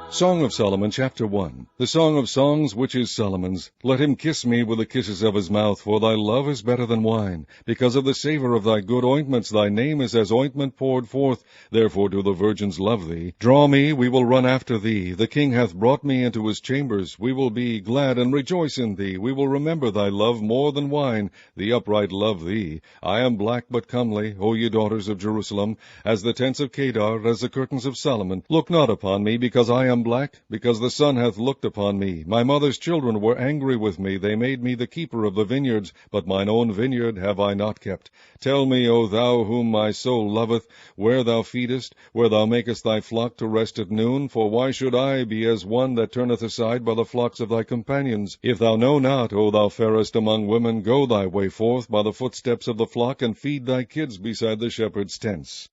Song of Solomon, chapter 1. The Song of Songs, which is Solomon's. Let him kiss me with the kisses of his mouth, for thy love is better than wine. Because of the savor of thy good ointments, thy name is as ointment poured forth. Therefore do the virgins love thee. Draw me, we will run after thee. The king hath brought me into his chambers. We will be glad and rejoice in thee. We will remember thy love more than wine. The upright love thee. I am black but comely, O ye daughters of Jerusalem, as the tents of Kedar, as the curtains of Solomon. Look not upon me, because I am black, because the sun hath looked upon me. My mother's children were angry with me. They made me the keeper of the vineyards, but mine own vineyard have I not kept. Tell me, O thou whom my soul loveth, where thou feedest, where thou makest thy flock to rest at noon. For why should I be as one that turneth aside by the flocks of thy companions? If thou know not, O thou fairest among women, go thy way forth by the footsteps of the flock, and feed thy kids beside the shepherd's tents.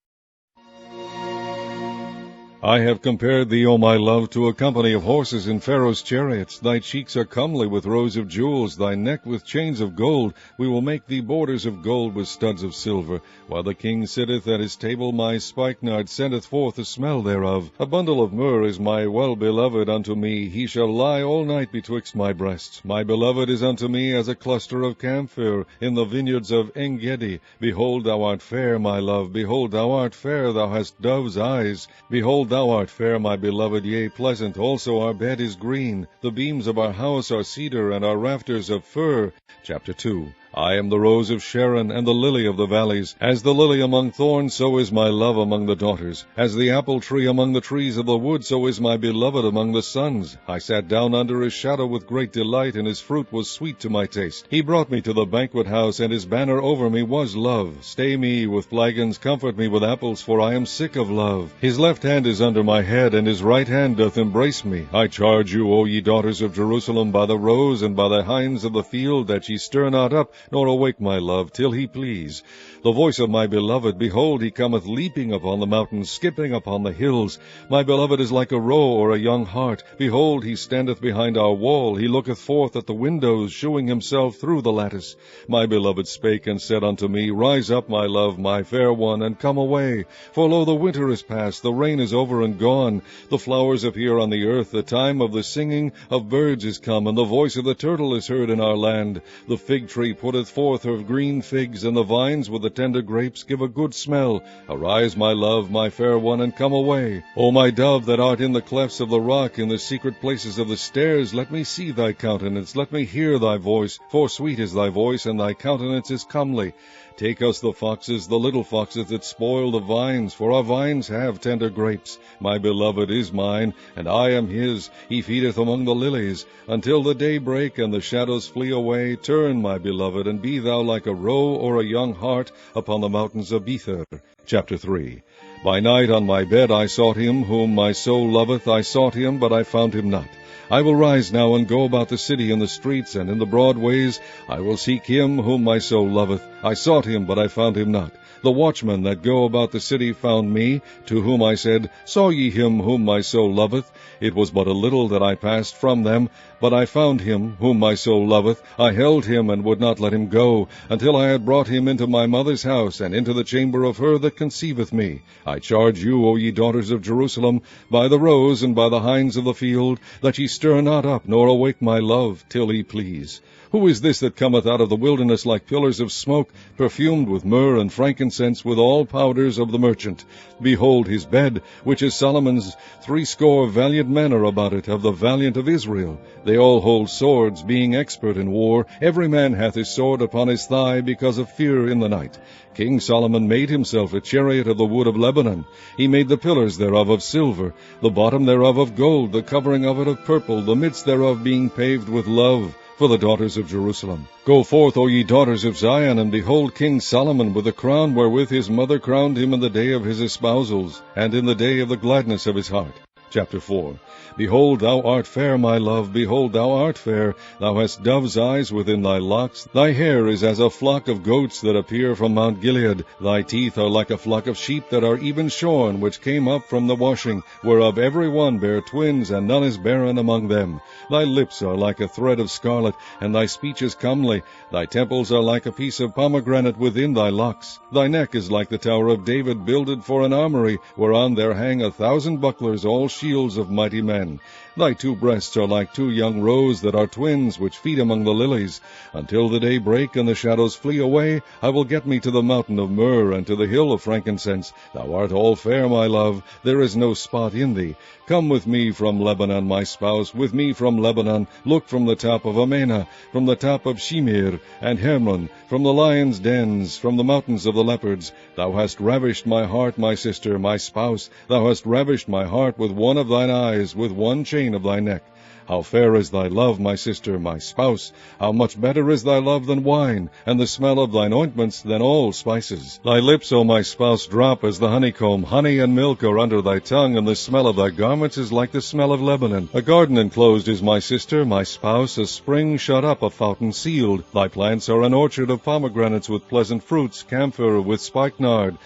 I have compared thee, O my love, to a company of horses in Pharaoh's chariots. Thy cheeks are comely with rows of jewels, thy neck with chains of gold. We will make thee borders of gold with studs of silver. While the king sitteth at his table, my spikenard sendeth forth the smell thereof. A bundle of myrrh is my well-beloved unto me. He shall lie all night betwixt my breasts. My beloved is unto me as a cluster of camphor in the vineyards of En-gedi. Behold, thou art fair, my love. Behold, thou art fair. Thou hast dove's eyes. Behold, thou art fair, my beloved, yea, pleasant. Also our bed is green. The beams of our house are cedar, and our rafters of fir. Chapter 2. I am the rose of Sharon, and the lily of the valleys. As the lily among thorns, so is my love among the daughters. As the apple tree among the trees of the wood, so is my beloved among the sons. I sat down under his shadow with great delight, and his fruit was sweet to my taste. He brought me to the banquet house, and his banner over me was love. Stay me with flagons, comfort me with apples, for I am sick of love. His left hand is under my head, and his right hand doth embrace me. I charge you, O ye daughters of Jerusalem, by the roes and by the hinds of the field, that ye stir not up, nor awake my love, till he please. The voice of my beloved, behold, he cometh leaping upon the mountains, skipping upon the hills. My beloved is like a roe or a young hart. Behold, he standeth behind our wall. He looketh forth at the windows, shewing himself through the lattice. My beloved spake and said unto me, Rise up, my love, my fair one, and come away. For lo, the winter is past, the rain is over and gone. The flowers appear on the earth. The time of the singing of birds is come, and the voice of the turtle is heard in our land. The fig tree putteth forth her green figs, and the vines with the tender grapes give a good smell. Arise, my love, my fair one, and come away. O my dove, that art in the clefts of the rock, in the secret places of the stairs, let me see thy countenance, let me hear thy voice. For sweet is thy voice, and thy countenance is comely. Take us the foxes, the little foxes that spoil the vines, for our vines have tender grapes. My beloved is mine, and I am his. He feedeth among the lilies. Until the day break and the shadows flee away, turn, my beloved, and be thou like a roe or a young hart upon the mountains of Bether. Chapter 3. By night on my bed I sought him, whom my soul loveth. I sought him, but I found him not. I will rise now and go about the city in the streets and in the broad ways. I will seek him whom my soul loveth. I sought him, but I found him not. The watchmen that go about the city found me, to whom I said, Saw ye him whom my soul loveth? It was but a little that I passed from them, but I found him whom my soul loveth. I held him and would not let him go, until I had brought him into my mother's house, and into the chamber of her that conceiveth me. I charge you, O ye daughters of Jerusalem, by the roes and by the hinds of the field, that ye stir not up, nor awake my love, till he please. Who is this that cometh out of the wilderness like pillars of smoke, perfumed with myrrh and frankincense, with all powders of the merchant? Behold his bed, which is Solomon's. 80 valiant men are about it, of the valiant of Israel. They all hold swords, being expert in war. Every man hath his sword upon his thigh, because of fear in the night. King Solomon made himself a chariot of the wood of Lebanon. He made the pillars thereof of silver, the bottom thereof of gold, the covering of it of purple, the midst thereof being paved with love. For the daughters of Jerusalem. Go forth, O ye daughters of Zion, and behold King Solomon with the crown wherewith his mother crowned him in the day of his espousals, and in the day of the gladness of his heart. Chapter 4. Behold, thou art fair, my love, behold, thou art fair. Thou hast dove's eyes within thy locks. Thy hair is as a flock of goats that appear from Mount Gilead. Thy teeth are like a flock of sheep that are even shorn, which came up from the washing, whereof every one bare twins, and none is barren among them. Thy lips are like a thread of scarlet, and thy speech is comely. Thy temples are like a piece of pomegranate within thy locks. Thy neck is like the tower of David, builded for an armory, whereon there hang 1,000 bucklers, all sheep shields of mighty men. Thy two breasts are like two young roes that are twins, which feed among the lilies. Until the day break and the shadows flee away, I will get me to the mountain of myrrh and to the hill of frankincense. Thou art all fair, my love, there is no spot in thee. Come with me from Lebanon, my spouse, with me from Lebanon. Look from the top of Amana, from the top of Shimir and Hermon, from the lions' dens, from the mountains of the leopards. Thou hast ravished my heart, my sister, my spouse. Thou hast ravished my heart with one of thine eyes, with one chain of thy neck. How fair is thy love, my sister, my spouse! How much better is thy love than wine, and the smell of thine ointments than all spices! Thy lips, O my spouse, drop as the honeycomb. Honey and milk are under thy tongue, and the smell of thy garments is like the smell of Lebanon. A garden enclosed is my sister, my spouse, a spring shut up, a fountain sealed. Thy plants are an orchard of pomegranates with pleasant fruits, camphor with spikenard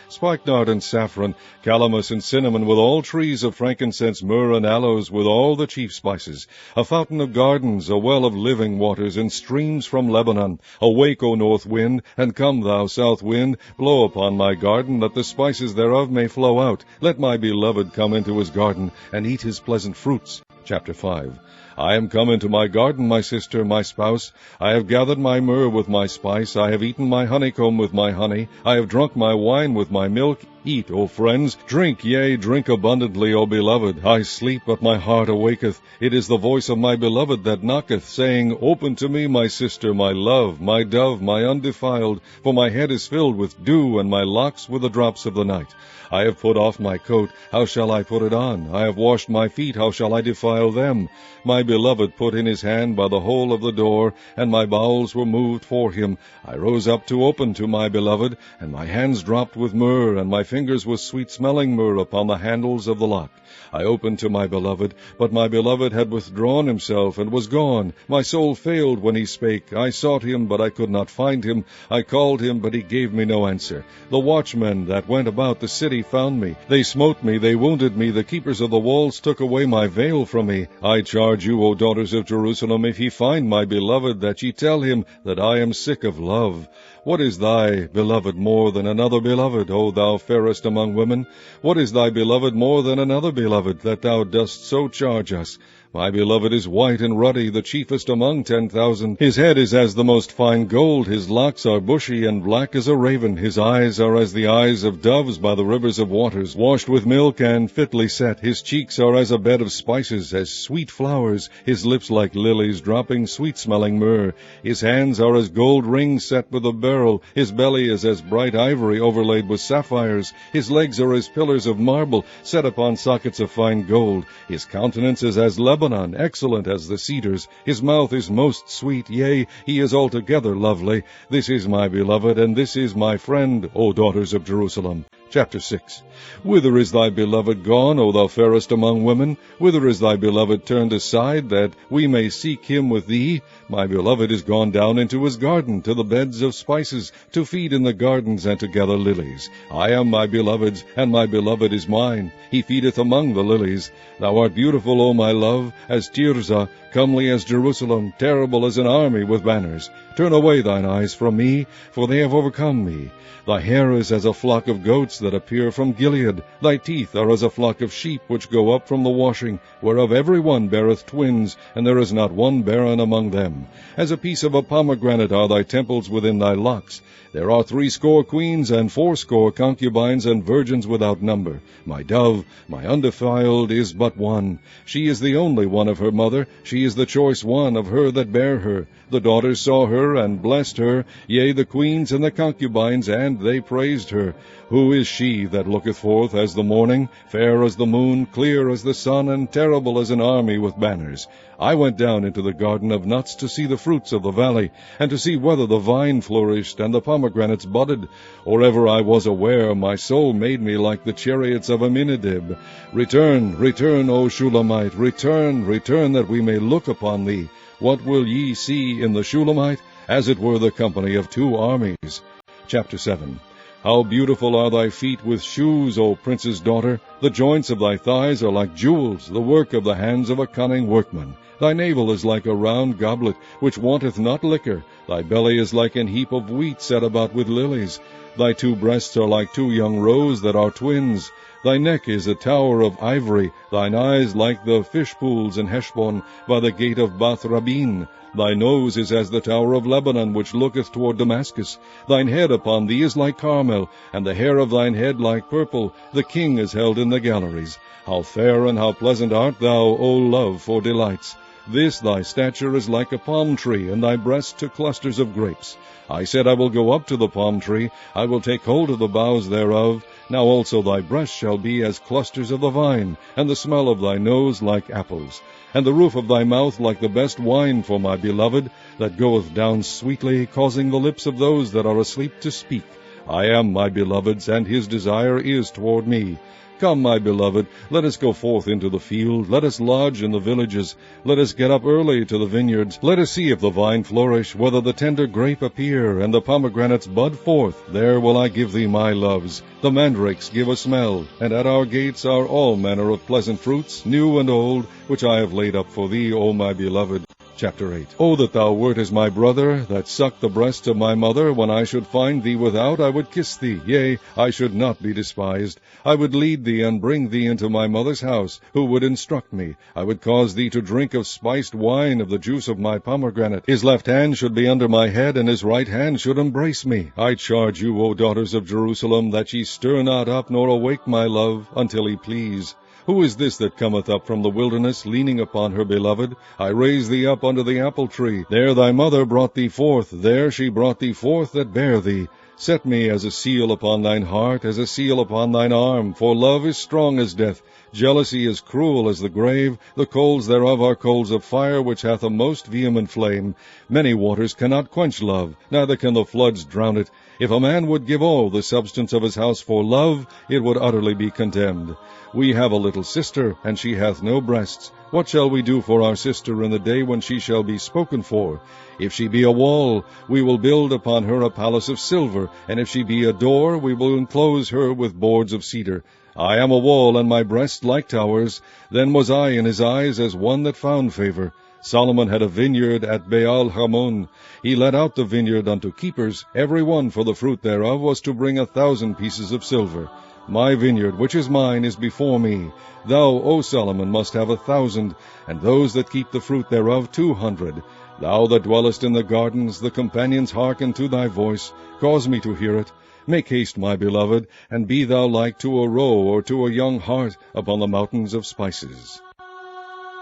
and saffron, calamus and cinnamon, with all trees of frankincense, myrrh and aloes, with all the chief spices. A fountain of gardens, a well of living waters, and streams from Lebanon. Awake, O north wind, and come, thou south wind, blow upon my garden, that the spices thereof may flow out. Let my beloved come into his garden, and eat his pleasant fruits. Chapter 5. I am come into my garden, my sister, my spouse. I have gathered my myrrh with my spice. I have eaten my honeycomb with my honey. I have drunk my wine with my milk. Eat, O friends, drink, yea, drink abundantly, O beloved. I sleep, but my heart awaketh. It is the voice of my beloved that knocketh, saying, Open to me, my sister, my love, my dove, my undefiled, for my head is filled with dew, and my locks with the drops of the night. I have put off my coat, how shall I put it on? I have washed my feet, how shall I defile them? My beloved put in his hand by the hole of the door, and my bowels were moved for him. I rose up to open to my beloved, and my hands dropped with myrrh, and my fingers with sweet-smelling myrrh upon the handles of the lock. I opened to my beloved, but my beloved had withdrawn himself, and was gone. My soul failed when he spake. I sought him, but I could not find him. I called him, but he gave me no answer. The watchmen that went about the city found me. They smote me, they wounded me. The keepers of the walls took away my veil from me. I charge you, O daughters of Jerusalem, if ye find my beloved, that ye tell him that I am sick of love. What is thy beloved more than another beloved, O thou fairest among women? What is thy beloved more than another beloved, that thou dost so charge us? My beloved is white and ruddy, the chiefest among 10,000. His head is as the most fine gold, his locks are bushy and black as a raven. His eyes are as the eyes of doves by the rivers of waters, washed with milk and fitly set. His cheeks are as a bed of spices, as sweet flowers. His lips like lilies, dropping sweet-smelling myrrh. His hands are as gold rings set with a beryl. His belly is as bright ivory overlaid with sapphires. His legs are as pillars of marble, set upon sockets of fine gold. His countenance is as Lebanon, excellent as the cedars. His mouth is most sweet, yea, he is altogether lovely. This is my beloved, and this is my friend, O daughters of Jerusalem. Chapter 6. Whither is thy beloved gone, O thou fairest among women? Whither is thy beloved turned aside, that we may seek him with thee? My beloved is gone down into his garden, to the beds of spices, to feed in the gardens, and to gather lilies. I am my beloved's, and my beloved is mine. He feedeth among the lilies. Thou art beautiful, O my love, as Tirzah, comely as Jerusalem, terrible as an army with banners. Turn away thine eyes from me, for they have overcome me. Thy hair is as a flock of goats that appear from Gilead. Thy teeth are as a flock of sheep which go up from the washing, whereof every one beareth twins, and there is not one barren among them. As a piece of a pomegranate are thy temples within thy locks. There are 80 queens, and 80 concubines, and virgins without number. My dove, my undefiled, is but one. She is the only one of her mother. She is the choice one of her that bare her. The daughters saw her, and blessed her, yea, the queens and the concubines, and they praised her. Who is she that looketh forth as the morning, fair as the moon, clear as the sun, and terrible as an army with banners? I went down into the garden of nuts to see the fruits of the valley, and to see whether the vine flourished, and the pomegranates budded. Or ever I was aware, my soul made me like the chariots of Aminadab. Return, return, O Shulamite, return, return, that we may look upon thee. What will ye see in the Shulamite? As it were the company of 2 armies. Chapter 7. How beautiful are thy feet with shoes, O prince's daughter! The joints of thy thighs are like jewels, the work of the hands of a cunning workman. Thy navel is like a round goblet, which wanteth not liquor. Thy belly is like an heap of wheat set about with lilies. Thy 2 breasts are like 2 young roes that are twins. Thy neck is a tower of ivory, thine eyes like the fish pools in Heshbon, by the gate of Bath Rabin. Thy nose is as the tower of Lebanon, which looketh toward Damascus. Thine head upon thee is like Carmel, and the hair of thine head like purple. The king is held in the galleries. How fair and how pleasant art thou, O love, for delights! This thy stature is like a palm tree, and thy breasts to clusters of grapes. I said, I will go up to the palm tree, I will take hold of the boughs thereof. Now also thy breasts shall be as clusters of the vine, and the smell of thy nose like apples. And the roof of thy mouth like the best wine for my beloved, that goeth down sweetly, causing the lips of those that are asleep to speak. I am my beloved's, and his desire is toward me. Come, my beloved, let us go forth into the field, let us lodge in the villages, let us get up early to the vineyards, let us see if the vine flourish, whether the tender grape appear, and the pomegranates bud forth. There will I give thee my loves. The mandrakes give a smell, and at our gates are all manner of pleasant fruits, new and old, which I have laid up for thee, O my beloved. Chapter 8. O that thou wert as my brother, that sucked the breast of my mother. When I should find thee without, I would kiss thee. Yea, I should not be despised. I would lead thee and bring thee into my mother's house, who would instruct me. I would cause thee to drink of spiced wine, of the juice of my pomegranate. His left hand should be under my head, and his right hand should embrace me. I charge you, O daughters of Jerusalem, that ye stir not up, nor awake my love, until he please. Who is this that cometh up from the wilderness, leaning upon her beloved? I raised thee up under the apple tree. There thy mother brought thee forth, there she brought thee forth that bare thee. Set me as a seal upon thine heart, as a seal upon thine arm, for love is strong as death. Jealousy is cruel as the grave. The coals thereof are coals of fire, which hath a most vehement flame. Many waters cannot quench love, neither can the floods drown it. If a man would give all the substance of his house for love, it would utterly be contemned. We have a little sister, and she hath no breasts. What shall we do for our sister in the day when she shall be spoken for? If she be a wall, we will build upon her a palace of silver, and if she be a door, we will enclose her with boards of cedar. I am a wall, and my breast like towers. Then was I in his eyes as one that found favor. Solomon had a vineyard at Baal Hamon. He let out the vineyard unto keepers. Every one for the fruit thereof was to bring 1,000 pieces of silver. My vineyard, which is mine, is before me. Thou, O Solomon, must have 1,000, and those that keep the fruit thereof 200. Thou that dwellest in the gardens, the companions hearken to thy voice. Cause me to hear it. Make haste, my beloved, and be thou like to a roe or to a young hart upon the mountains of spices.